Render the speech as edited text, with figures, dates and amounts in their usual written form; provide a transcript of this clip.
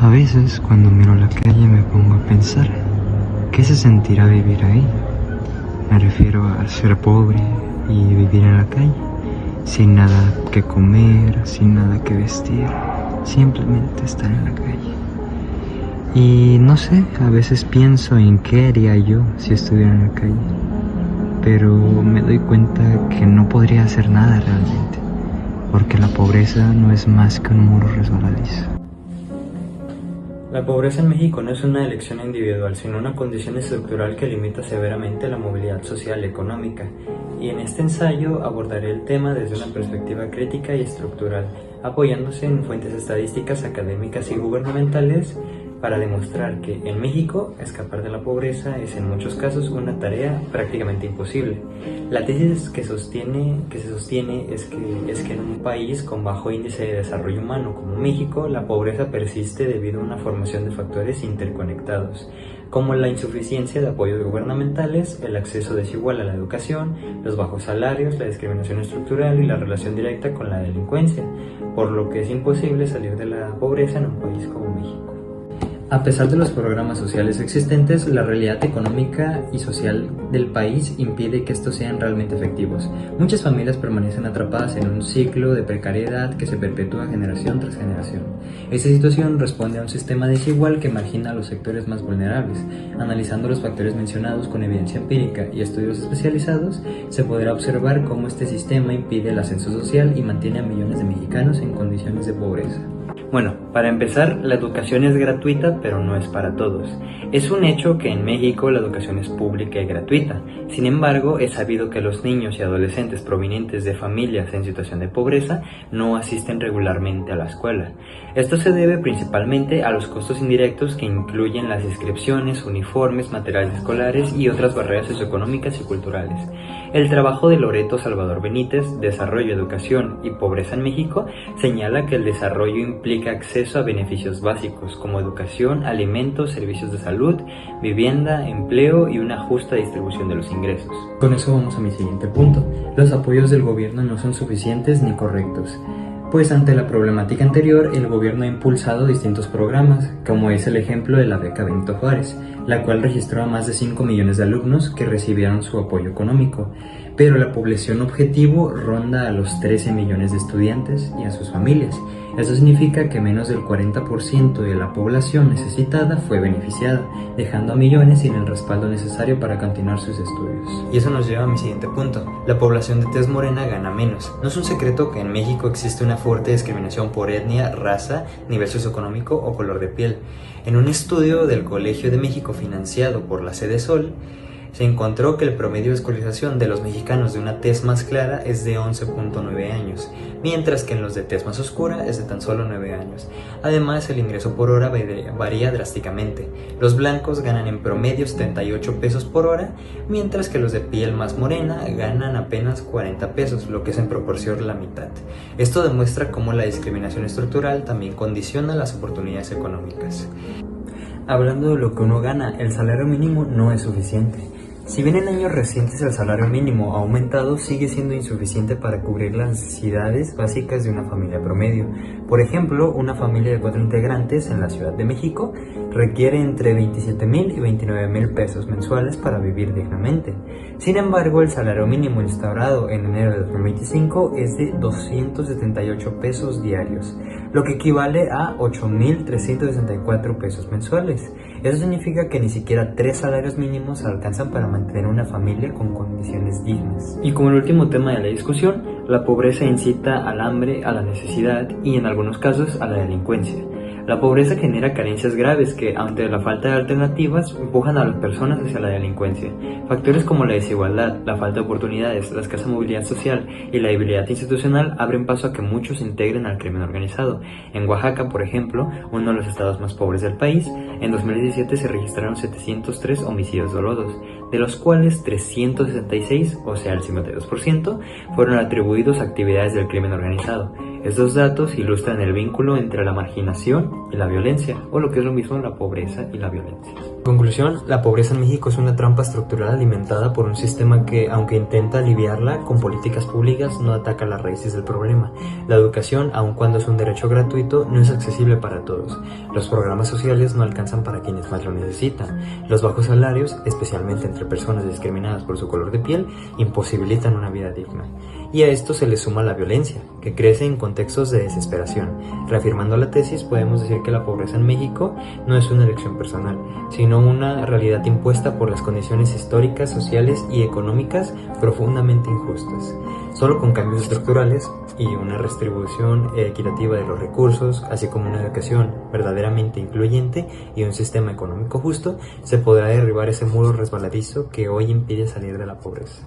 A veces cuando miro la calle me pongo a pensar, ¿qué se sentirá vivir ahí? Me refiero a ser pobre y vivir en la calle, sin nada que comer, sin nada que vestir, simplemente estar en la calle. Y no sé, a veces pienso en qué haría yo si estuviera en la calle, pero me doy cuenta que no podría hacer nada realmente, porque la pobreza no es más que un muro resbaladizo. La pobreza en México no es una elección individual, sino una condición estructural que limita severamente la movilidad social y económica. Y en este ensayo abordaré el tema desde una perspectiva crítica y estructural, apoyándose en fuentes estadísticas, académicas y gubernamentales para demostrar que en México escapar de la pobreza es en muchos casos una tarea prácticamente imposible. La tesis que se sostiene es que en un país con bajo índice de desarrollo humano como México, la pobreza persiste debido a una formación de factores interconectados, como la insuficiencia de apoyos gubernamentales, el acceso desigual a la educación, los bajos salarios, la discriminación estructural y la relación directa con la delincuencia, por lo que es imposible salir de la pobreza en un país como México. A pesar de los programas sociales existentes, la realidad económica y social del país impide que estos sean realmente efectivos. Muchas familias permanecen atrapadas en un ciclo de precariedad que se perpetúa generación tras generación. Esta situación responde a un sistema desigual que margina a los sectores más vulnerables. Analizando los factores mencionados con evidencia empírica y estudios especializados, se podrá observar cómo este sistema impide el ascenso social y mantiene a millones de mexicanos en condiciones de pobreza. Bueno, para empezar, la educación es gratuita, pero no es para todos. Es un hecho que en México la educación es pública y gratuita. Sin embargo, es sabido que los niños y adolescentes provenientes de familias en situación de pobreza no asisten regularmente a la escuela. Esto se debe principalmente a los costos indirectos que incluyen las inscripciones, uniformes, materiales escolares y otras barreras socioeconómicas y culturales. El trabajo de Loreto Salvador Benítez, Desarrollo, Educación y Pobreza en México, señala que el desarrollo implica acceso a beneficios básicos como educación, alimentos, servicios de salud, vivienda, empleo y una justa distribución de los ingresos. Con eso vamos a mi siguiente punto. Los apoyos del gobierno no son suficientes ni correctos. Pues ante la problemática anterior, el gobierno ha impulsado distintos programas, como es el ejemplo de la beca Benito Juárez, la cual registró a más de 5 millones de alumnos que recibieron su apoyo económico, pero la población objetivo ronda a los 13 millones de estudiantes y a sus familias. Esto significa que menos del 40% de la población necesitada fue beneficiada, dejando a millones sin el respaldo necesario para continuar sus estudios. Y eso nos lleva a mi siguiente punto. La población de tez morena gana menos. No es un secreto que en México existe una fuerte discriminación por etnia, raza, nivel socioeconómico o color de piel. En un estudio del Colegio de México financiado por la Sede Sol, se encontró que el promedio de escolarización de los mexicanos de una tez más clara es de 11.9 años, mientras que en los de tez más oscura es de tan solo 9 años. Además, el ingreso por hora varía drásticamente. Los blancos ganan en promedio 78 pesos por hora, mientras que los de piel más morena ganan apenas 40 pesos, lo que es en proporción la mitad. Esto demuestra cómo la discriminación estructural también condiciona las oportunidades económicas. Hablando de lo que uno gana, el salario mínimo no es suficiente. Si bien en años recientes el salario mínimo ha aumentado, sigue siendo insuficiente para cubrir las necesidades básicas de una familia promedio. Por ejemplo, una familia de 4 integrantes en la Ciudad de México requiere entre 27,000 y 29,000 pesos mensuales para vivir dignamente. Sin embargo, el salario mínimo instaurado en enero de 2025 es de 278 pesos diarios, lo que equivale a 8,364 pesos mensuales. Eso significa que ni siquiera 3 salarios mínimos alcanzan para mantener una familia con condiciones dignas. Y como el último tema de la discusión, la pobreza incita al hambre, a la necesidad y en algunos casos a la delincuencia. La pobreza genera carencias graves que, ante la falta de alternativas, empujan a las personas hacia la delincuencia. Factores como la desigualdad, la falta de oportunidades, la escasa movilidad social y la debilidad institucional abren paso a que muchos se integren al crimen organizado. En Oaxaca, por ejemplo, uno de los estados más pobres del país, en 2017 se registraron 703 homicidios dolosos, de los cuales 366, o sea el 52%, fueron atribuidos a actividades del crimen organizado. Estos datos ilustran el vínculo entre la marginación y la violencia, o lo que es lo mismo la pobreza y la violencia. En conclusión, la pobreza en México es una trampa estructural alimentada por un sistema que, aunque intenta aliviarla con políticas públicas, no ataca las raíces del problema. La educación, aun cuando es un derecho gratuito, no es accesible para todos. Los programas sociales no alcanzan para quienes más lo necesitan. Los bajos salarios, especialmente entre personas discriminadas por su color de piel, imposibilitan una vida digna. Y a esto se le suma la violencia, que crece en contextos de desesperación. Reafirmando la tesis, podemos decir que la pobreza en México no es una elección personal, sino una realidad impuesta por las condiciones históricas, sociales y económicas profundamente injustas. Solo con cambios estructurales y una redistribución equitativa de los recursos, así como una educación verdaderamente incluyente y un sistema económico justo, se podrá derribar ese muro resbaladizo que hoy impide salir de la pobreza.